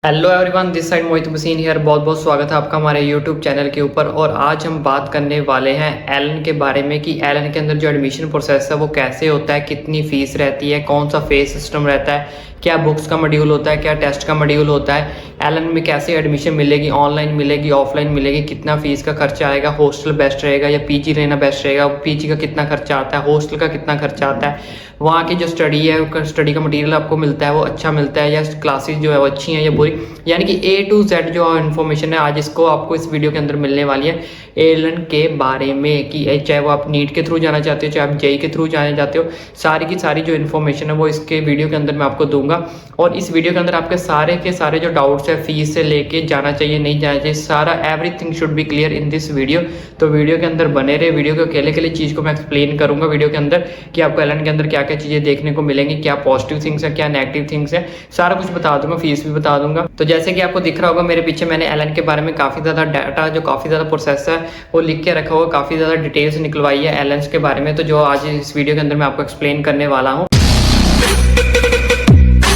Hello everyone, this side Mohit machine here. बहुत बहुत स्वागत है आपका हमारे यूट्यूब चैनल के ऊपर। और आज हम बात करने वाले हैं एलन के बारे में कि एलन के अंदर जो एडमिशन प्रोसेस है वो कैसे होता है, कितनी फीस रहती है, कौन सा फेस सिस्टम रहता है, क्या बुक्स का मॉड्यूल होता है, क्या टेस्ट का मॉड्यूल होता है, एलन में कैसे एडमिशन मिलेगी, ऑनलाइन मिलेगी, ऑफलाइन मिलेगी, कितना फीस का खर्चा आएगा, हॉस्टल बेस्ट रहेगा या पीजी लेना बेस्ट रहेगा, पीजी का कितना खर्चा आता है, हॉस्टल का कितना खर्चा आता है, वहाँ की जो स्टडी है, स्टडी का मटेरियल आपको मिलता है वो अच्छा मिलता है या क्लासेस जो है वो अच्छी हैं या बुरी, यानी कि A to Z जो इन्फॉर्मेशन है आज इसको आपको इस वीडियो के अंदर मिलने वाली है एलन के बारे में। कि चाहे वो आप नीट के थ्रू जाना चाहते हो, चाहे आप जेई के थ्रू जाना चाहते हो, सारी की सारी जो इन्फॉर्मेशन है वो इसके वीडियो के अंदर मैं आपको दूंगा। और इस वीडियो के अंदर आपके सारे के सारे जो डाउट्स है, फीस से लेके जाना चाहिए नहीं जाना चाहिए, सारा everything should be clear in this video. तो वीडियो के अंदर बने रहे, वीडियो के अकेले अकेले चीज़ को मैं एक्सप्लेन करूंगा वीडियो के अंदर कि आपको एलन के अंदर क्या क्या चीज़ें देखने को मिलेंगी, क्या पॉजिटिव थिंग्स है, क्या नेगेटिव थिंग्स है, सारा कुछ बता दूंगा, फीस भी बता दूंगा। तो जैसे कि आपको दिख रहा होगा मेरे पीछे मैंने एलन के बारे में काफ़ी ज़्यादा डाटा, जो काफ़ी ज़्यादा प्रोसेस है वो लिख के रखा हुआ, काफ़ी ज़्यादा डिटेल्स निकलवाई है एलन के बारे में, तो जो आज इस वीडियो के अंदर मैं आपको एक्सप्लेन करने वाला हूँ।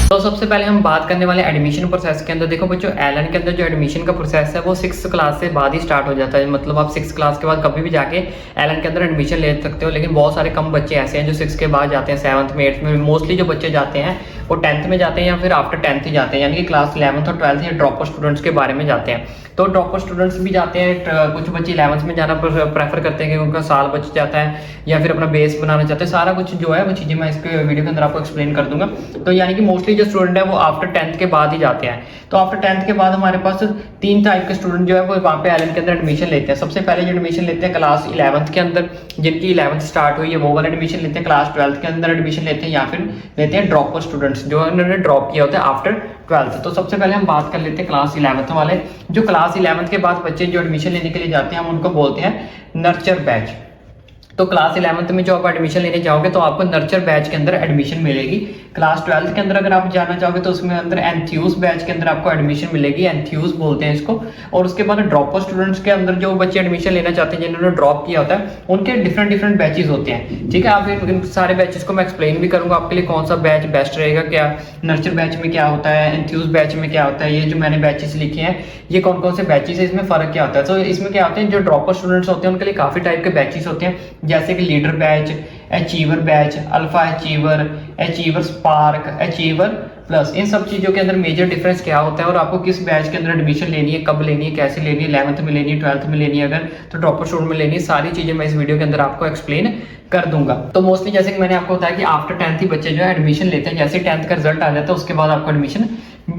तो सबसे पहले हम बात करने वाले एडमिशन प्रोसेस के अंदर। देखो बच्चों, एलन के अंदर जो एडमिशन का प्रोसेस है वो 6th क्लास से बाद ही स्टार्ट हो जाता है। मतलब आप 6th क्लास के बाद कभी भी जाके एलन के अंदर एडमिशन ले सकते हो, लेकिन बहुत सारे कम बच्चे ऐसे हैं जो 6 के बाद जाते हैं, 7th में, 8th में। मोस्टली जो बच्चे जाते हैं वो 10th में जाते हैं या फिर आफ्टर 10th ही जाते हैं, यानी कि क्लास 11th और 12th या ड्रॉपर स्टूडेंट्स के बारे में जाते हैं। तो ड्रॉपर स्टूडेंट्स भी जाते हैं, कुछ बच्चे 11th में जाना प्रेफर करते हैं कि उनका साल बच जाता है या फिर अपना बेस बनाना चाहते हैं। सारा कुछ जो है वो चीज़ें मैं इसके वीडियो के अंदर आपको एक्सप्लेन कर दूंगा। तो यानी कि मोस्टली जो स्टूडेंट है वो आफ्टर 10th के बाद ही जाते हैं। तो आफ्टर 10th के बाद हमारे पास 3 टाइप के स्टूडेंट जो है वो वहाँ पे एलन के अंदर एडमिशन लेते हैं। सबसे पहले जो एडमिशन लेते हैं क्लास 11th के अंदर, जिनकी 11th स्टार्ट हुई है वो वाला एडमिशन लेते हैं। क्लास 12th के अंदर एडमिशन लेते हैं या फिर लेते हैं ड्रॉपर स्टूडेंट्स जो उन्होंने ड्रॉप किया होता है आफ्टर 12th। तो सबसे पहले हम बात कर लेते हैं क्लास 11th वाले। जो क्लास 11th के बाद बच्चे जो एडमिशन लेने के लिए जाते हैं हम उनको बोलते हैं नर्चर बैच। तो क्लास 11th में जो आप एडमिशन लेने जाओगे तो आपको नर्चर बैच के अंदर एडमिशन मिलेगी। क्लास 12th के अंदर अगर आप जाना चाहोगे तो उसमें अंदर एंथ्यूज बैच के अंदर आपको एडमिशन मिलेगी, एंथ्यूज बोलते हैं इसको। और उसके बाद ड्रॉपर स्टूडेंट्स के अंदर जो बच्चे एडमिशन लेना चाहते हैं, जिन्होंने ड्रॉप किया होता है, उनके डिफरेंट बैचेस होते हैं। ठीक है, आप इन सारे बैचेस को मैं एक्सप्लेन भी करूंगा आपके लिए, कौन सा बैच बेस्ट रहेगा, क्या नर्चर बैच में क्या होता है, एंथ्यूज बैच में क्या होता है। ये जो मैंने बैचेस लिखे हैं ये कौन कौन से बैचेस है, इसमें फर्क क्या होता है। तो इसमें क्या होते हैं, जो ड्रॉपर स्टूडेंट्स होते हैं उनके लिए काफी टाइप के बैचेस होते हैं, जैसे कि leader batch, achiever batch, alpha achiever, achiever spark, achiever plus. इन सब चीज़ों के अंदर मेजर डिफरेंस क्या होता है और आपको किस बैच के अंदर एडमिशन लेनी है, कब लेनी है, कैसे लेनी है, 11th में लेनी है, 12th में लेनी है, अगर तो ड्रॉपर स्टूडेंट में लेनी है, सारी चीज़ें मैं इस वीडियो के अंदर आपको एक्सप्लेन कर दूंगा। तो मोस्टली जैसे कि मैंने आपको बताया कि आफ्टर 10th ही बच्चे जो है एडमिशन लेते हैं। जैसे 10th का रिजल्ट आ जाता है उसके बाद आपको एडमिशन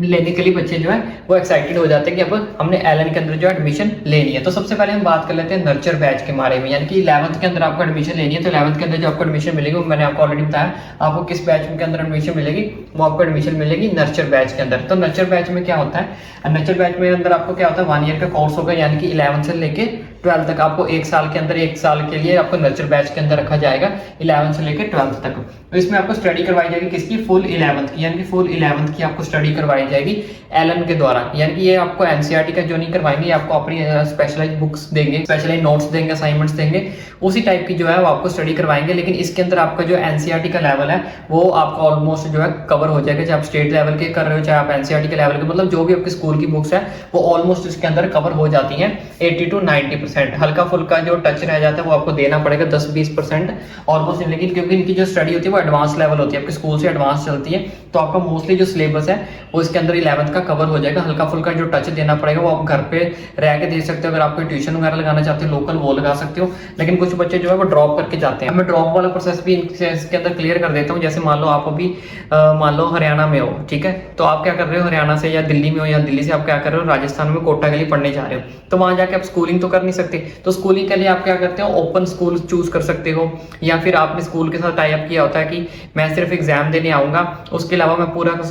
लेने के लिए बच्चे जो है वो एक्साइटेड हो जाते हैं कि अब हमने एलन के अंदर जो एडमिशन लेनी है। तो सबसे पहले हम बात कर लेते हैं नर्चर बैच के बारे में, यानी कि 11th के अंदर आपको एडमिशन लेनी है। तो 11th के अंदर जो आपको एडमिशन मिलेगी वो मैंने आपको ऑलरेडी बताया, आपको किस बैच के अंदर एडमिशन मिलेगी, वो आपको एडमिशन मिलेगी नर्चर बैच के अंदर। तो नर्चर बैच में क्या होता है, नर्चर बैच में अंदर आपको क्या होता है, 1 ईयर का कोर्स होगा, यानी कि 11th से लेके 12th तक आपको 1 साल के अंदर, 1 साल के लिए आपको नर्चर बैच के अंदर रखा जाएगा 11th से लेकर 12th तक। तो इसमें आपको स्टडी करवाई जाएगी किसकी, फुल 11th की, यानी कि फुल 11th की आपको स्टडी करवाई जाएगी एलन के द्वारा। यानी कि ये आपको एनसीईआरटी का जो नहीं करवाएंगे, आपको अपनी स्पेशलाइज बुक्स देंगे, स्पेशलाइज नोट्स देंगे, असाइनमेंट्स देंगे, उसी टाइप की जो है वो आपको स्टडी करवाएंगे। लेकिन इसके अंदर आपका जो एनसीईआरटी का लेवल है वो आपका ऑलमोस्ट जो है कवर हो जाएगा, चाहे आप स्टेट लेवल के कर रहे हो चाहे आप एनसीईआरटी के लेवल के, मतलब जो भी आपके स्कूल की बुक्स है वो ऑलमोस्ट इसके अंदर कवर हो जाती हैं 80 to 90%। हल्का फुल्का जो टच रह जाता है वो आपको देना पड़ेगा 10-20% ऑलमोस्ट, लेकिन क्योंकि इनकी जो स्टडी होती है वो एडवांस लेवल होती है, आपके स्कूल से एडवांस चलती है, तो आपका मोस्टली जो सिलेबस है वो इसके अंदर 11th का कवर हो जाएगा। हल्का फुल्का जो टच देना पड़ेगा वो आप घर पे रह के दे सकते हो, अगर आप कोई ट्यूशन वगैरह लगाना चाहते हो लोकल वो लगा सकते हो। लेकिन कुछ बच्चे जो है वो ड्रॉप करके जाते हैं। मैं ड्रॉप वाला प्रोसेस भी इसके अंदर क्लियर कर देता हूँ। जैसे मान लो आप अभी मान लो हरियाणा में हो, ठीक है, तो आप क्या कर रहे हो, हरियाणा से या दिल्ली में हो, या दिल्ली से आप क्या कर रहे हो, राजस्थान में कोटा के लिए पढ़ने जा रहे हो, तो वहां जाके आप स्कूलिंग तो कर नहीं सकते। तो स्कूलिंग के लिए आप क्या करते हो, ओपन स्कूल चूज कर सकते हो, या फिर आपने स्कूल के साथ टाई अप किया होता है कि मैं सिर्फ एग्जाम देने आऊंगा, उसके अलावा मैं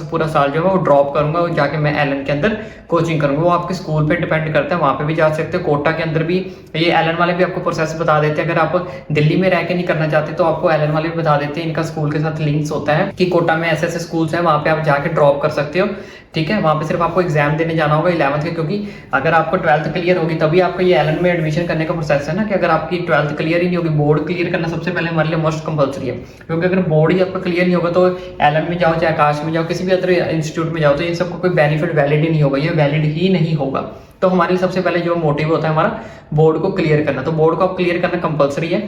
पूरा साल जो है वो ड्रॉप करूंगा और जाके मैं एलन के अंदर कोचिंग करूंगा। वो आपके स्कूल पे डिपेंड करता है, वहां पे भी जा सकते हो। कोटा के अंदर भी ये एलन वाले भी आपको प्रोसेस बता देते हैं। अगर आप दिल्ली में रह के नहीं करना चाहते तो आपको एलन वाले भी बता देते हैं, इनका स्कूल के साथ लिंक्स होता है कि कोटा में ऐसे स्कूल्स हैं, वहां पे आप जाके ड्रॉप कर सकते हो। ठीक है, वहां पे सिर्फ आपको एग्जाम देने जाना होगा 11th के, क्योंकि अगर आपको 12th क्लियर होगी तभी आपको ये एलन में एडमिशन करने का प्रोसेस है ना कि अगर आपकी 12th क्लियर ही नहीं होगी, बोर्ड क्लियर करना सबसे पहले हमारे लिए मोस्ट कंपलसरी है, क्योंकि अगर बोर्ड ही आपका क्लियर नहीं होगा तो एलन में जाओ, चाहे आकाश में जाओ, किसी भी अदर इंस्टीट्यूट में जाओ, तो ये सबको कोई बेनिफिट वैलिड ही नहीं होगा, ये वैलिड ही नहीं होगा। तो हमारे लिए सबसे पहले जो मोटिव होता है हमारा बोर्ड को क्लियर करना, तो बोर्ड को आप क्लियर करना कंपलसरी है।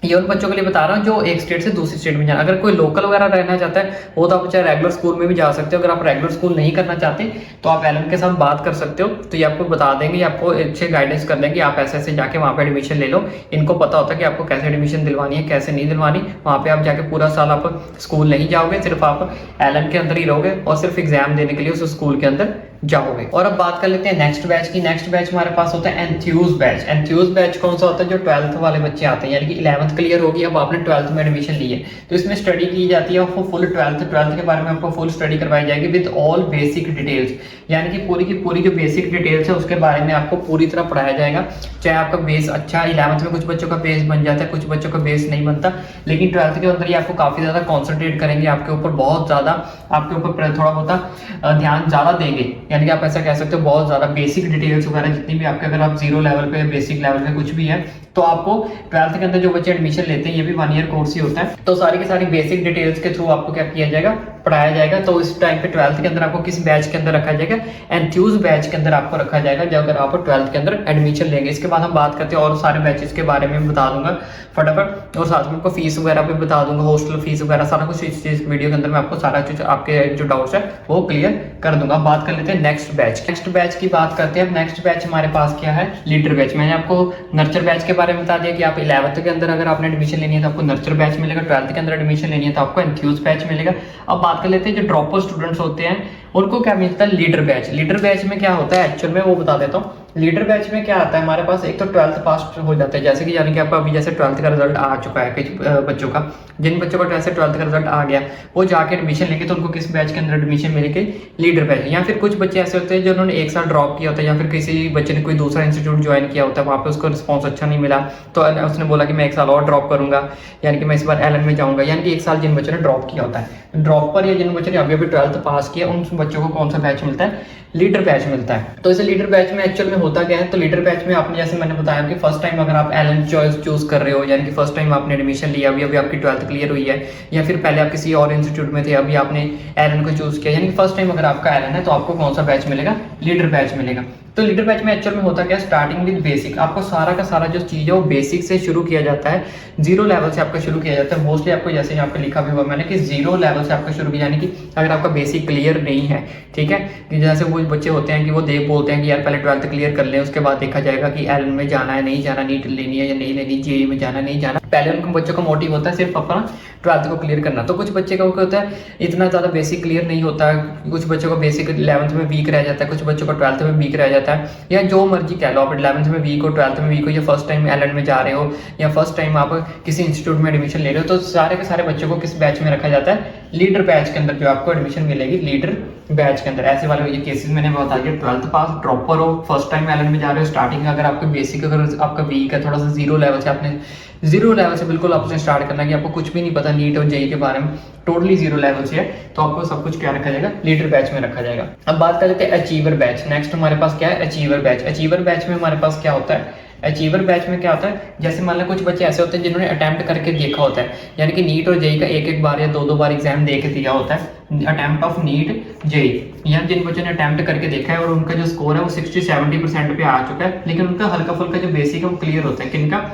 ये उन बच्चों के लिए बता रहा हूँ जो एक स्टेट से दूसरी स्टेट में जाना। अगर कोई लोकल वगैरह रहना चाहता है वो तो आप चाहे रेगुलर स्कूल में भी जा सकते हो। अगर आप रेगुलर स्कूल नहीं करना चाहते तो आप एलन के साथ बात कर सकते हो, तो ये आपको बता देंगे, आपको अच्छे गाइडेंस कर देंगे, आप ऐसे ऐसे जाके वहाँ पे एडमिशन ले लो। इनको पता होता है कि आपको कैसे एडमिशन दिलवानी है, कैसे नहीं दिलवानी। वहाँ पे आप जाके पूरा साल आप स्कूल नहीं जाओगे, सिर्फ आप एलन के अंदर ही रहोगे और सिर्फ एग्जाम देने के लिए उस स्कूल के अंदर जाओगे। और अब बात कर लेते हैं नेक्स्ट बैच की। नेक्स्ट बैच हमारे पास होता है एंथ्यूज बैच। एंथ्यूज बैच कौन सा होता है? जो 12th वाले बच्चे आते हैं, यानी कि 11th क्लियर होगी, अब आपने 12th में एडमिशन ली है, तो इसमें स्टडी की जाती है आपको फुल 12th के बारे में आपको फुल स्टडी करवाई जाएगी विद ऑल बेसिक डिटेल्स, यानी कि पूरी की पूरी जो बेसिक डिटेल्स है उसके बारे में आपको पूरी तरह पढ़ाया जाएगा। चाहे आपका बेस अच्छा 11th में कुछ बच्चों का बेस बन जाता है, कुछ बच्चों का बेस नहीं बनता, लेकिन 12th के अंदर ही आपको काफी ज्यादा कॉन्सेंट्रेट करेंगे, आपके ऊपर बहुत ज्यादा, आपके ऊपर थोड़ा बहुत ध्यान ज्यादा देंगे, यानी कि आप ऐसा कह सकते हो बहुत ज्यादा बेसिक डिटेल्स वगैरह जितनी भी आपके, अगर आप जीरो लेवल पे बेसिक लेवल पे कुछ भी है, तो आपको 12th के अंदर जो बच्चे एडमिशन लेते हैं, ये भी 1 ईयर कोर्स ही होता है, तो सारी की सारी बेसिक डिटेल्स के थ्रू आपको क्या किया जाएगा, पढ़ाया जाएगा। तो इस टाइम पे 12th के अंदर आपको किस बैच के अंदर रखा जाएगा? एंथ्यूज बैच के अंदर आपको रखा जाएगा, जब अगर आप 12th के अंदर एडमिशन लेंगे। इसके बाद हम बात करते हैं और सारे बैचेस के बारे में बता दूंगा फटाफट, और साथ में आपको फीस वगैरह भी बता दूंगा, हॉस्टल फीस वगैरह सारा कुछ इस वीडियो के अंदर मैं आपको सारा कुछ आपके जो डाउट्स है वो क्लियर कर दूंगा। बात कर लेते हैं नेक्स्ट बैच। नेक्स्ट बैच की बात करते हैं। नेक्स्ट बैच हमारे पास क्या है? Leader batch. मैंने आपको नर्चर बैच के बारे में बता दिया कि आप 11th के अंदर अगर आपने एडमिशन लेनी है तो आपको नर्चर बैच मिलेगा, 12th के अंदर एडमिशन लेनी है तो आपको एंथ्यूज बैच मिलेगा। अब बात कर लेते हैं जो ड्रॉपर स्टूडेंट्स होते हैं उनको क्या मिलता है? Leader batch. लीडर बैच में क्या होता है एक्चुअल में वो बता देता हूँ। लीडर बैच में क्या आता है हमारे पास, एक तो 12th पास हो जाता है, जैसे कि यानी कि आपका अभी जैसे 12th का रिजल्ट आ चुका है कुछ बच्चों का, जिन बच्चों का जैसे 12th का रिजल्ट आ गया वो जाके एडमिशन लेंगे तो उनको किस बैच के अंदर एडमिशन मिलेगी? Leader batch. या फिर कुछ बच्चे ऐसे होते हैं जो उन्होंने 1 साल ड्रॉप किया होता है, या फिर किसी बच्चे ने कोई दूसरा इंस्टीट्यूट ज्वाइन किया होता है, वहाँ पे उसको रिस्पॉन्स अच्छा नहीं मिला तो उसने बोला कि मैं 1 साल और ड्रॉप करूंगा, यानी कि मैं इस बार एलन में जाऊंगा। यानी कि 1 साल जिन बच्चों ने ड्रॉप किया होता है, ड्रॉप पर या जिन बच्चों ने अभी अभी 12th पास किया, उन बच्चों को कौन सा बैच मिलता है? लीडर बैच मिलता है। तो इसे लीडर बैच में एक्चुअल में होता क्या है? तो लीडर बैच में आपने जैसे मैंने बताया कि फर्स्ट टाइम अगर आप एलन चॉइस चूज कर रहे हो, यानी कि फर्स्ट टाइम आपने एडमिशन लिया, अभी अभी आपकी 12th क्लियर हुई है, या फिर पहले आप किसी और इंस्टीट्यूट में थे, अभी आपने एलन को चूज किया, यानी कि फर्स्ट टाइम अगर आपका एलन है तो आपको कौन सा बैच मिलेगा? लीडर बैच मिलेगा। तो लीडर बैच में एक्चुअल में होता क्या? स्टार्टिंग विद बेसिक, आपको सारा का सारा जो चीज है वो बेसिक से शुरू किया जाता है, जीरो लेवल से आपका शुरू किया जाता है। मोस्टली आपको जैसे यहाँ पे लिखा भी हुआ मैंने कि जीरो लेवल से आपका शुरू किया, यानी कि अगर आपका बेसिक क्लियर नहीं है, ठीक है, कि जैसे वो बच्चे होते हैं कि वो बोलते हैं कि यार पहले 12th क्लियर कर लें, उसके बाद देखा जाएगा कि एलन में जाना है नहीं जाना, नीट लेनी है या नहीं लेनी, जेईई में जाना नहीं जाना। पहले उनको बच्चों का मोटिव होता है सिर्फ अपना 12th को क्लियर करना। तो कुछ बच्चे का होता है इतना ज़्यादा बेसिक क्लियर नहीं होता है, कुछ बच्चों का बेसिक 11th में वीक रह जाता है, कुछ बच्चों का 12th में वीक रह जाता है, या जो मर्जी कह लो, आप 11th में वीक हो, 12th में वीक हो, या फर्स्ट टाइम एलन में जा रहे हो, या फर्स्ट टाइम आप किसी इंस्टीट्यूट में एडमिशन ले रहे हो, तो सारे के सारे बच्चों को किस बैच में रखा जाता है? लीडर बैच के अंदर जो आपको एडमिशन मिलेगी लीडर बैच के अंदर। ऐसे वाले ये केसेस मैंने बता दिया, 12th पास, ड्रॉपर हो, फर्स्ट टाइम एलन में जा रहे हो, स्टार्टिंग अगर आपका बेसिक अगर आपका वीक है, थोड़ा सा जीरो लेवल से आपने जीरो लेवल से बिल्कुल आपने स्टार्ट करना है कि आपको कुछ भी नहीं पता नीट और जेईई के बारे में, टोटली जीरो लेवल से है, तो आपको सब कुछ क्या रखा जाएगा? लीडर बैच में रखा जाएगा। अब बात कर लेते हैं अचीवर बैच। नेक्स्ट हमारे पास क्या है? Achiever batch. अचीवर बैच में हमारे पास क्या होता है? अचीवर बैच में क्या होता है? जैसे मान लो कुछ बच्चे ऐसे होते हैं जिन्होंने अटेम्प्ट करके देखा होता है, यानी कि नीट और जेईई का एक बार या दो बार एग्जाम दे के दिया होता है, अटेम्प्ट ऑफ नीट जेईई, या जिन बच्चों ने अटेम्प्ट करके देखा है और उनका जो स्कोर है वो 60-70% पे आ चुका है, लेकिन उनका हल्का फुल्का जो बेसिक है वो क्लियर होता है। किनका?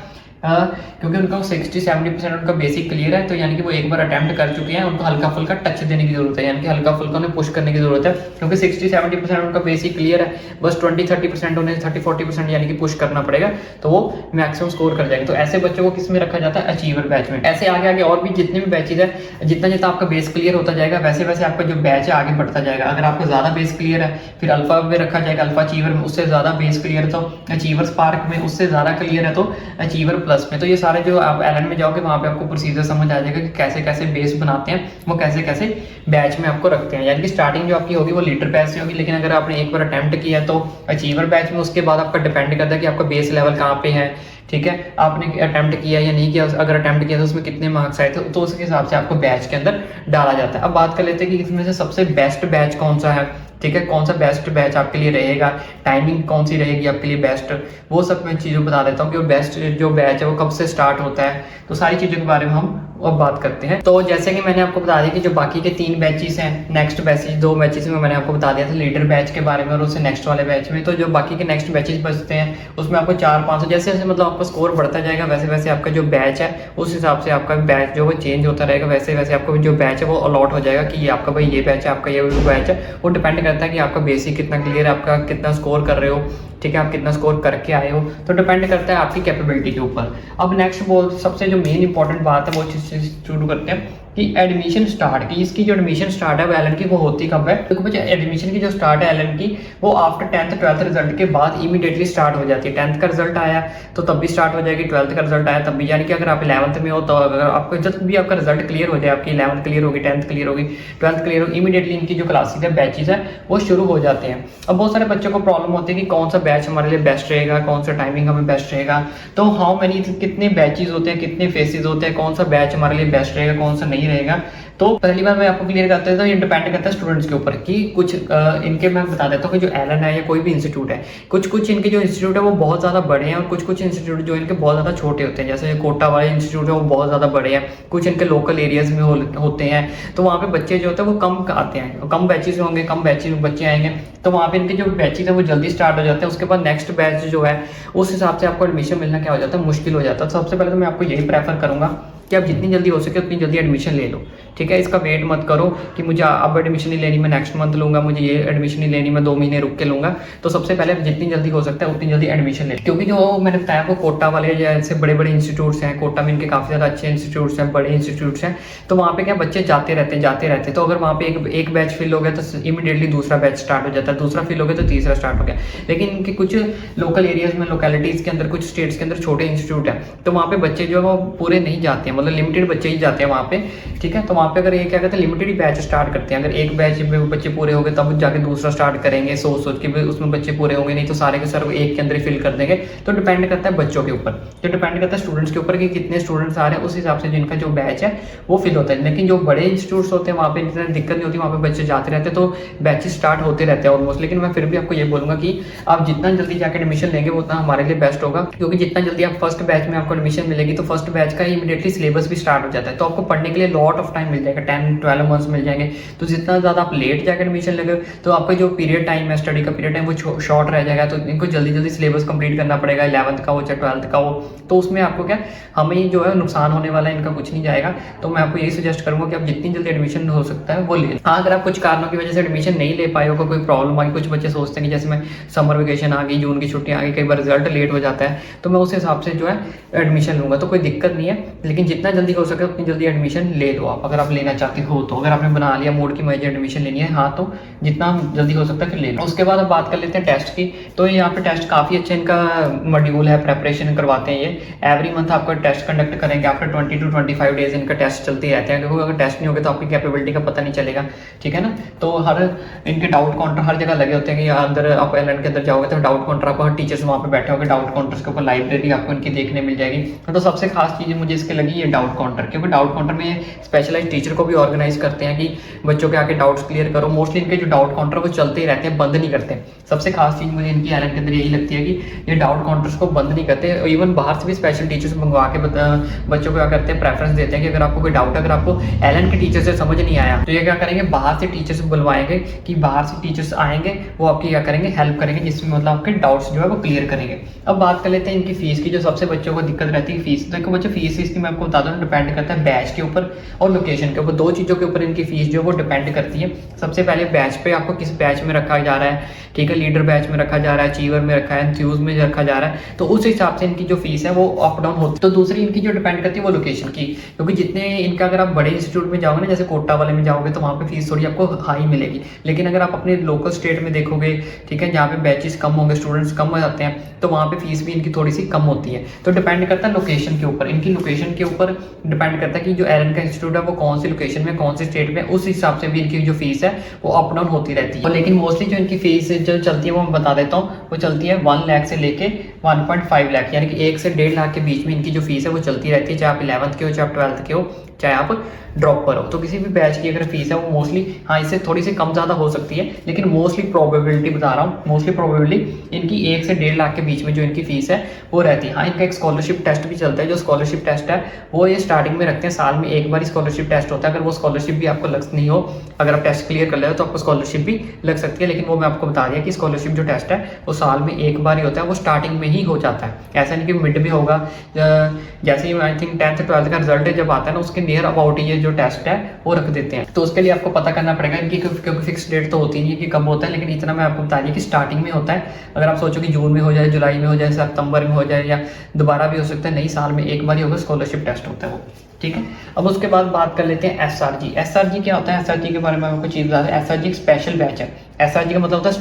क्योंकि उनका 60-70% उनका बेसिक क्लियर है, तो यानी कि वो एक बार अटेम्प्ट कर चुके हैं, उनको हल्का फुल्का टच देने की जरूरत है, यानी कि हल्का फुल्का उन्हें पुश करने की जरूरत है, क्योंकि 60-70% उनका बेसिक क्लियर है, बस 20-30% उन्हें 30-40% यानी कि पुश करना पड़ेगा, तो वो मैक्सिमम स्कोर कर जाएंगे। तो ऐसे बच्चों को किस में रखा जाता है? अचीवर बैच में। ऐसे आगे आगे और भी जितने भी बैचेज है, जितना जितना आपका बेस क्लियर होता जाएगा वैसे वैसे आपका जो बैच है आगे बढ़ता जाएगा। अगर आपका ज्यादा बेस क्लियर है फिर अल्फा में रखा जाएगा, अल्फा अचीवर में, उससे ज्यादा बेस क्लियर तो अचीवर स्पार्क में, उससे ज्यादा क्लियर है तो अचीवर प्लस में। तो ये सारे जो आप एलन में जाओगे वहां पे आपको प्रोसीजर समझ आ जाएगा कि कैसे कैसे बेस बनाते हैं, वो कैसे कैसे बैच में आपको रखते हैं। यानी कि स्टार्टिंग जो आपकी होगी वो लीडर बैच से होगी, लेकिन अगर आपने एक बार अटेम्प्ट किया तो अचीवर बैच में, उसके बाद आपका डिपेंड करता है कि आपका बेस लेवल कहाँ पे है, ठीक है, आपने अटैम्प्ट किया या नहीं किया, अगर अटैम्प्ट किया तो उसमें कितने मार्क्स आए थे, तो उसके हिसाब से आपको बैच के अंदर डाला जाता है। अब बात कर लेते हैं कि इसमें से सबसे बेस्ट बैच कौन सा है, ठीक है, कौन सा बेस्ट बैच आपके लिए रहेगा, टाइमिंग कौन सी रहेगी आपके लिए बेस्ट, वो सब मैं चीज़ों बता देता हूँ कि वो बेस्ट जो बैच है वो कब से स्टार्ट होता है, तो सारी चीज़ों के बारे में हम अब बात करते हैं। तो जैसे कि मैंने आपको बता दिया कि जो बाकी के 3 बैचेस हैं, नेक्स्ट बैचेस 2 बैचेस में मैंने आपको बता दिया था लीडर बैच के बारे में और उससे नेक्स्ट वाले बैच में, तो जो बाकी के नेक्स्ट बैचेस बचते हैं उसमें आपको 4-5 जैसे जैसे मतलब आपका स्कोर बढ़ता जाएगा वैसे वैसे आपका जो बैच है उस हिसाब से आपका बैच जो वो चेंज होता रहेगा, वैसे वैसे आपका जो बैच है वो अलॉट हो जाएगा कि आपका भाई ये बैच है, आपका ये बैच है। वो डिपेंड करता है कि आपका बेसिक कितना क्लियर है, आपका कितना स्कोर कर रहे हो, ठीक है, आप कितना स्कोर करके आए हो, तो डिपेंड करता है आपकी कैपेबिलिटी के ऊपर। अब नेक्स्ट सबसे जो मेन इंपॉर्टेंट बात है वो चीज़ शुरू करते हैं कि एडमिशन स्टार्ट की, इसकी जो एडमिशन स्टार्ट है वो एलन की वो होती कब है, देखो बच्चे एडमिशन की जो स्टार्ट है एलन की वो आफ्टर 10th 12th रिजल्ट के बाद इमीडिएटली स्टार्ट हो जाती है। 10th का रिजल्ट आया तो तब भी स्टार्ट हो जाएगी, 12th का रिजल्ट आया तब भी, यानी कि अगर आप 11th में हो तो अगर आपको जब भी आपका रिजल्ट क्लियर हो जाए, आपकी 11th क्लियर होगी, 10th क्लियर होगी, 12th क्लियर होगी, इमीडिएटली इनकी जो क्लासेस है बैचेज है वो शुरू हो जाते हैं। अब बहुत सारे बच्चों को प्रॉब्लम होती है कि कौन सा बैच हमारे लिए बेस्ट रहेगा, कौन सा टाइमिंग हमें बेस्ट रहेगा, तो हाउ मेनी कितने बैचेज होते हैं, कितने फेसेज होते हैं, कौन सा बैच हमारे लिए बेस्ट रहेगा, कौन सा नहीं रहेगा। तो पहली बार मैं आपको क्लियर करता हूँ, तो ये डिपेंड करता है स्टूडेंट्स के ऊपर कि कुछ इनके मैं बता देता हूँ कि जो एलन है या कोई भी इंस्टीट्यूट है, कुछ इनके जो इंस्टीट्यूट है वो बहुत ज़्यादा बड़े हैं और कुछ इंस्टीट्यूट जो इनके बहुत ज़्यादा छोटे होते हैं। जैसे कोटा वाले इंस्टीट्यूट है वो बहुत ज़्यादा बड़े हैं, कुछ इनके लोकल एरियाज में होते हैं, तो वहाँ पे बच्चे जो होते हैं वो कम आते हैं, कम बैचेस होंगे, कम बैचेस में बच्चे आएंगे, तो वहाँ पे इनके जो बैचेस है वो जल्दी स्टार्ट हो जाते हैं। उसके बाद नेक्स्ट बैच जो है उस हिसाब से आपको एडमिशन मिलना क्या हो जाता है, मुश्किल हो जाता है। तो सबसे पहले तो मैं आपको यही प्रेफर करूँगा कि आप जितनी जल्दी हो सके उतनी जल्दी एडमिशन ले लो, ठीक है। इसका वेट मत करो कि मुझे अब एडमिशन नहीं लेनी, मैं नेक्स्ट मंथ लूँगा, मुझे ये एडमिशन नहीं लेनी, मैं 2 महीने रुक के लूँगा। तो सबसे पहले जितनी जल्दी हो सकता है उतनी जल्दी एडमिशन ले, क्योंकि जो मैंने बताया वो कोटा वाले जैसे बड़े बड़े इंस्टीट्यूट्स हैं, कोटा में इनके काफ़ी ज़्यादा अच्छे इंस्टीट्यूट्स हैं, बड़े इंस्टीट्यूट्स हैं, तो वहाँ पे क्या बच्चे जाते रहते। तो अगर वहाँ पे एक बैच फिल हो गया तो इमीडिएटली दूसरा बैच स्टार्ट हो जाता है, दूसरा फिल हो गया तो तीसरा स्टार्ट हो गया। लेकिन इनके कुछ लोकल एरियाज में, लोकेलिटीज़ के अंदर, कुछ स्टेट्स के अंदर छोटे इंस्टीट्यूट है, तो वहाँ पे बच्चे जो है वो पूरे नहीं जाते हैं, मतलब लिमिटेड बच्चे ही जाते हैं वहाँ पे, ठीक है। तो वहाँ पे अगर ये क्या कहते हैं लिमिटेड ही बैच स्टार्ट करते हैं, अगर एक बैच में बच्चे पूरे हो गए तब जाके दूसरा स्टार्ट करेंगे, सोच के उसमें बच्चे पूरे होंगे, नहीं तो सारे के सारे एक के अंदर ही फिल कर देंगे। तो डिपेंड करता है बच्चों के ऊपर, तो डिपेंड करता है स्टूडेंट्स के ऊपर कि कितने स्टूडेंट्स आ रहे हैं, उस हिसाब से जिनका जो बैच है वो फिल होता है। लेकिन जो बड़े इंस्टीट्यूट्स होते हैं वहाँ पे इतना दिक्कत नहीं होती, वहाँ पे बच्चे जाते रहते हैं, तो बैचेस स्टार्ट होते रहते हैं ऑलमोस्ट। लेकिन मैं फिर भी आपको ये बोलूँगा कि आप जितना जल्दी जाकर एडमिशन लेंगे वो उतना हमारे लिए बेस्ट होगा, क्योंकि जितना जल्दी आप फर्स्ट बैच में आपको एडमिशन मिलेगी तो फर्स्ट बैच का इमीडिएटली सिलेबस भी स्टार्ट हो जाता है, तो आपको पढ़ने के लिए लॉट ऑफ टाइम मिल जाएगा, 10-12 मंथ्स मिल जाएंगे। तो जितना ज़्यादा आप लेट जाकर एडमिशन लेंगे तो आपका जो पीरियड टाइम है, स्टडी का पीरियड टाइम वो शॉर्ट रह जाएगा, तो इनको जल्दी जल्दी सिलेबस कंप्लीट करना पड़ेगा, 11th का हो चाहे 12th का हो, तो उसमें आपको क्या हमें जो है नुकसान होने वाला है, इनका कुछ नहीं जाएगा। तो मैं आपको यही सजेस्ट करूँगा कि आप जितनी जल्दी एडमिशन हो सकता है वो ले लें। हाँ, अगर आप कुछ कारणों की वजह से एडमिशन नहीं ले पाए हो, कोई प्रॉब्लम आ गई, कुछ बच्चे सोचते हैं कि जैसे मैं समर वेकेशन आ गई, जून की छुट्टियाँ आ गई, कई बार रिजल्ट लेट हो जाता है, तो मैं उस हिसाब से जो है एडमिशन लूँगा, तो कोई दिक्कत नहीं है। लेकिन जितना जल्दी हो सके उतनी जल्दी एडमिशन ले लो आप, अगर आप लेना चाहते हो तो। अगर आपने बना लिया मूड की मुझे एडमिशन लेनी है, हाँ, तो जितना जल्दी हो सकता है फिर ले लो। उसके बाद अब बात कर लेते हैं टेस्ट की। तो यहाँ पे टेस्ट काफ़ी अच्छा इनका मॉड्यूल है, प्रेपरेशन करवाते हैं ये। एवरी मंथ आपका टेस्ट कंडक्ट करेंगे, आफ्टर 20 to 25 डेज इनका टेस्ट चलते रहते हैं, क्योंकि अगर टेस्ट नहीं होगा तो आपकी कैपेबिलिटी का पता नहीं चलेगा, ठीक है ना। तो हर इनके डाउट काउंटर हर जगह लगे होते हैं कि अंदर आप एलन के अंदर जाओगे तो डाउट काउंटर आपको हर टीचर्स वहाँ पे बैठे होंगे, डाउट काउंटर्स के ऊपर लाइब्रेरी आपको इनकी देखने मिल जाएगी। तो सबसे खास चीज़ मुझे इसके लगी ये डाउट काउंटर, क्योंकि डाउट काउंटर में स्पेशलाइज टीचर को भी ऑर्गेनाइज करते हैं कि बच्चों के आके डाउट्स क्लियर करो। मोस्टली इनके जो डाउट काउंटर वो चलते ही रहते हैं, बंद नहीं करते। सबसे खास चीज़ मुझे इनकी एलन के अंदर यही लगती है कि ये डाउट काउंटर्स को बंद नहीं करते। इवन बाहर से भी स्पेशल टीचर्स मंगवा के बच्चों को क्या करते हैं, प्रेफरेंस देते हैं कि अगर आपको कोई डाउट है, अगर आपको एलन के टीचर से समझ नहीं आया तो ये क्या करेंगे, बाहर से टीचर्स बुलवाएंगे, कि बाहर से टीचर्स आएंगे, वो आपकी क्या करेंगे, हेल्प करेंगे, जिसमें मतलब आपके डाउट्स जो है वो क्लियर करेंगे। अब बात कर लेते हैं इनकी फीस की, जो सबसे बच्चों को दिक्कत रहती है फीस। देखो बच्चों, फीस इसकी मैं आपको बता दूँ डिपेंड करता है बैच के ऊपर और लोकेशन के ऊपर, दो चीज़ों के ऊपर इनकी फीस जो है वो डिपेंड करती है। सबसे पहले बैच पे, आपको किस बैच में रखा जा रहा है, ठीक है, लीडर बैच में रखा जा रहा है, अचीवर में रखा है, एंथ्यूज में रखा जा रहा है, तो उस हिसाब से इनकी जो फीस है वो अप डाउन होती है। तो दूसरी इनकी जो डिपेंड करती है वो लोकेशन की, क्योंकि जितने इनका अगर आप बड़े इंस्टीट्यूट में जाओगे ना, जैसे कोटा वाले में जाओगे तो वहाँ पे फीस थोड़ी आपको हाई मिलेगी। लेकिन अगर आप अपने लोकल स्टेट में देखोगे, ठीक है, जहाँ पे बैचेस कम होंगे, स्टूडेंट्स कम हो जाते हैं, तो वहाँ पे फीस भी इनकी थोड़ी सी कम होती है। तो डिपेंड करता है लोकेशन के ऊपर, इनकी लोकेशन के ऊपर डिपेंड करता है कि जो एलन का इंस्टीट्यूट है वो कौन सी लोकेशन में, कौन से स्टेट में, उस हिसाब से भी इनकी जो फीस है वो अप डाउन होती रहती है। लेकिन मोस्टली जो इनकी फीस जो चलती है वो मैं बता देता हूँ, वो चलती है 1 लाख से लेके 1.5 लाख, यानी कि 1 से 1.5 लाख के बीच में इनकी जो फीस है वो चलती रहती है, चाहे आप 11th के हो, चाहे आप 12th के हो, चाहे आप ड्रॉप पर हो। तो किसी भी बैच की अगर फीस है वो मोस्टली, हाँ इससे थोड़ी सी कम ज़्यादा हो सकती है, लेकिन मोस्टली प्रोबेबिलिटी बता रहा हूँ, मोस्टली प्रोबेबिलिटी इनकी 1 से 1.5 लाख के बीच में जो इनकी फीस है वो रहती है। हाँ, इनका एक स्कॉलरशिप टेस्ट भी चलता है, जो स्कॉलरशिप टेस्ट है वो ये स्टार्टिंग में रखते हैं, साल में एक बार स्कॉलरशिप टेस्ट होता है। अगर वो स्कॉलरशिप भी आपको लग नहीं हो, अगर आप टेस्ट क्लियर कर ले तो आपको स्कॉलरशिप भी लग सकती है, लेकिन वो मैं आपको बता दिया कि स्कॉलरशिप जो टेस्ट है वो साल में एक बार ही होता है, वो स्टार्टिंग में ही हो जाता है, ऐसा नहीं कि मिड में होगा। जैसे ही आई थिंक 10th 12th का रिजल्ट जब आता है ना, उसके नियर अबाउट ये जो टेस्ट है वो रख देते हैं। तो उसके लिए आपको पता करना पड़ेगा इनकी, क्योंकि फिक्स डेट तो होती नहीं है कि कब होता है, लेकिन इतना मैं आपको बता दिया कि स्टार्टिंग में होता है। अगर आप सोचो कि जून में हो जाए, जुलाई में हो जाए, सितंबर में हो जाए, या दोबारा भी हो सकता है, नई साल में एक बार ही होगा स्कॉलरशिप टेस्ट होता है वो, ठीक है। अब उसके बाद बात कर लेते हैं SRG। SRG क्या होता है? SRG के बारे में आपको चीज़ बता दें। SRG एक स्पेशल बैच है। SRG का मतलब होता है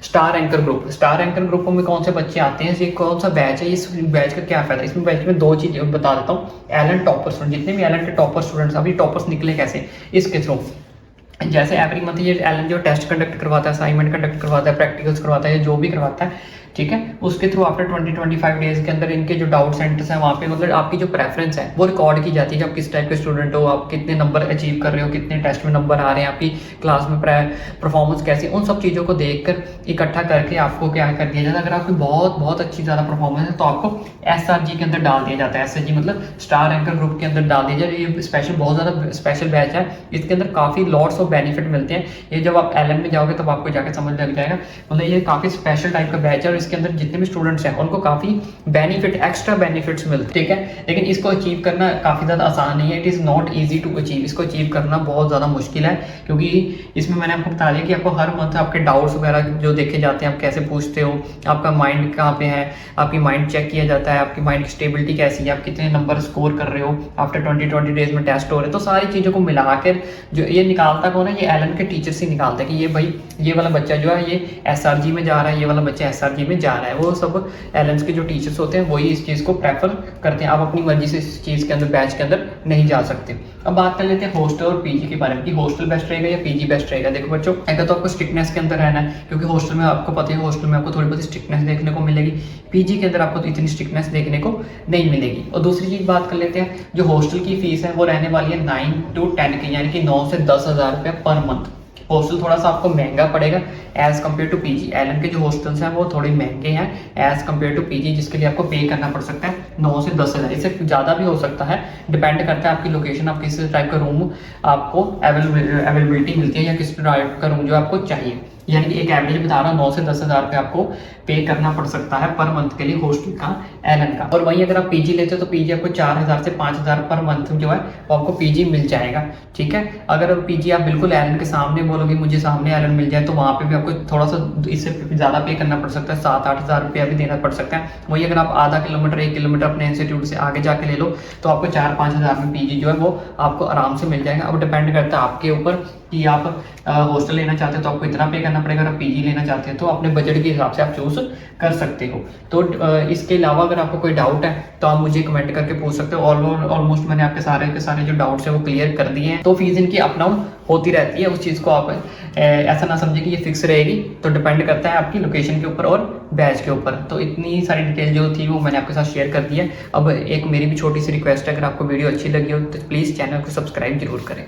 star anchor group. Star anchor group में कौन से बच्चे आते हैं, ये कौन सा बैच है, इस बैच का क्या फायदा है? इसमें बैच में 2 चीज़ें बता देता हूँ। एलन टॉपर स्टूडेंट, जितने भी एलन के टॉपर स्टूडेंट्स, अभी टॉपर्स निकले कैसे, इसके थ्रू। जैसे एवरी मंथ ये एलन जो टेस्ट कंडक्ट करवाता है, असाइनमेंट कंडक्ट करवाता है, प्रैक्टिकल्स करवाता है, जो भी करवाता है, ठीक है, उसके थ्रू आफ्टर 20-25 डेज के अंदर इनके जो डाउट सेंटर्स हैं वहाँ पे मतलब आपकी जो प्रेफरेंस है वो रिकॉर्ड की जाती है कि आप किस टाइप के स्टूडेंट हो, आप कितने नंबर अचीव कर रहे हो, कितने टेस्ट में नंबर आ रहे हैं, आपकी क्लास में परफॉर्मेंस कैसी, उन सब चीज़ों को देखकर इकट्ठा करके आपको क्या कर दिया जाता है। अगर आपकी बहुत बहुत अच्छी ज़्यादा परफॉर्मेंस है तो आपको SRG के अंदर डाल दिया जाता है। SRG मतलब स्टार एंकर ग्रुप के अंदर डाल दिया जाए। ये स्पेशल, बहुत ज़्यादा स्पेशल बैच है, इसके अंदर काफ़ी लॉट्स ऑफ बेनिफिट मिलते हैं। ये जब आप LN में जाओगे तब आपको जाकर समझ लग जाएगा, मतलब ये काफ़ी स्पेशल टाइप का बैच है और इसके अंदर जितने भी स्टूडेंट्स हैं उनको काफ़ी बेनिफिट, एक्स्ट्रा बेनिफिट्स मिलते हैं, ठीक है। लेकिन इसको अचीव करना काफ़ी ज़्यादा आसान नहीं है, it is not easy to achieve. इसको अचीव करना बहुत ज़्यादा मुश्किल है, क्योंकि इसमें मैंने आपको बता दिया कि आपको हर मंथ आपके डाउट्स वगैरह जो देखे जाते हैं, आप कैसे पूछते हो, आपका माइंड कहाँ पे है, आपकी माइंड चेक किया जाता है, आपकी माइंड की स्टेबिलिटी कैसी है, आप कितने नंबर स्कोर कर रहे हो, आफ्टर 20 डेज में टेस्ट हो रहे हैं। तो सारी चीज़ों को मिलाकर जो ये निकालता कौन है, ये एलन के टीचर्स ही निकालते हैं कि ये भाई ये वाला बच्चा जो है ये SRG में जा रहा है, ये वाला बच्चा SRG में जा रहा है। वो सब एलेंस के जो टीचर्स होते हैं वही इस चीज़ को प्रेफर करते हैं। आप अपनी मर्जी से इस चीज़ के अंदर, बैच के अंदर नहीं जा सकते। अब बात कर लेते हैं हॉस्टल और PG के बारे में कि हॉस्टल बेस्ट रहेगा या PG बेस्ट रहेगा। देखो बच्चों, एक तो आपको स्ट्रिक्टनेस के अंदर रहना है, क्योंकि हॉस्टल में आपको पता है हॉस्टल में आपको थोड़ी बहुत स्ट्रिक्टनेस देखने को मिलेगी, PG के अंदर आपको तो इतनी स्ट्रिक्टनेस देखने को नहीं मिलेगी। और दूसरी चीज़ बात कर लेते हैं, जो हॉस्टल की फीस है वो रहने वाली है 9 to 10 की, यानी कि 9 से 10 हज़ार रुपये पर मंथ। हॉस्टल थोड़ा सा आपको महंगा पड़ेगा as compare to PG। Allen के जो हॉस्टल्स हैं वो थोड़े महंगे हैं एज कम्पेयर टू PG, जिसके लिए आपको पे करना पड़ सकता है 9 से 10 हज़ार। इससे ज़्यादा भी हो सकता है, डिपेंड करता है आपकी लोकेशन, आप किस टाइप का रूम आपको अवेलेबिलिटी मिलती है या किस टाइप का रूम जो आपको चाहिए। यानी कि एक एवरेज बता रहा हूँ, 9 से 10 हज़ार रुपये आपको पे करना पड़ सकता है पर मंथ के लिए हॉस्टल का, एलन का। और वहीं अगर आप PG लेते हो तो PG आपको 4,000 से 5,000 पर मंथ जो है वो आपको PG मिल जाएगा, ठीक है। अगर PG आप बिल्कुल एलन के सामने बोलोगे मुझे सामने एलन मिल जाए, तो वहाँ पे भी आपको थोड़ा सा इससे ज़्यादा पे करना पड़ सकता है, 7-8 हज़ार रुपया भी देना पड़ सकता है। वही अगर आप आधा किलोमीटर 1 किलोमीटर अपने इंस्टीट्यूट से आगे जाके ले लो तो आपको 4-5 हज़ार में PG जो है वो आपको आराम से मिल जाएगा। अब डिपेंड करता है आपके ऊपर कि आप हॉस्टल लेना चाहते हो तो आपको इतना पे करना पड़ेगा, अगर PG लेना चाहते हैं तो अपने बजट के हिसाब से आप चूज कर सकते हो। तो इसके अलावा अगर आपको कोई डाउट है तो आप मुझे कमेंट करके पूछ सकते हो। ऑलमोस्ट मैंने आपके सारे के सारे जो डाउट्स है वो क्लियर कर दिए हैं। तो फीस इनकी अप डाउन होती रहती है, उस चीज़ को आप ऐसा ना समझे कि ये फिक्स रहेगी, तो डिपेंड करता है आपकी लोकेशन के ऊपर और बैच के ऊपर। तो इतनी सारी डिटेल जो थी वो मैंने आपके साथ शेयर कर दी है। अब एक मेरी भी छोटी सी रिक्वेस्ट है, अगर आपको वीडियो अच्छी लगी हो तो प्लीज़ चैनल को सब्सक्राइब जरूर करें।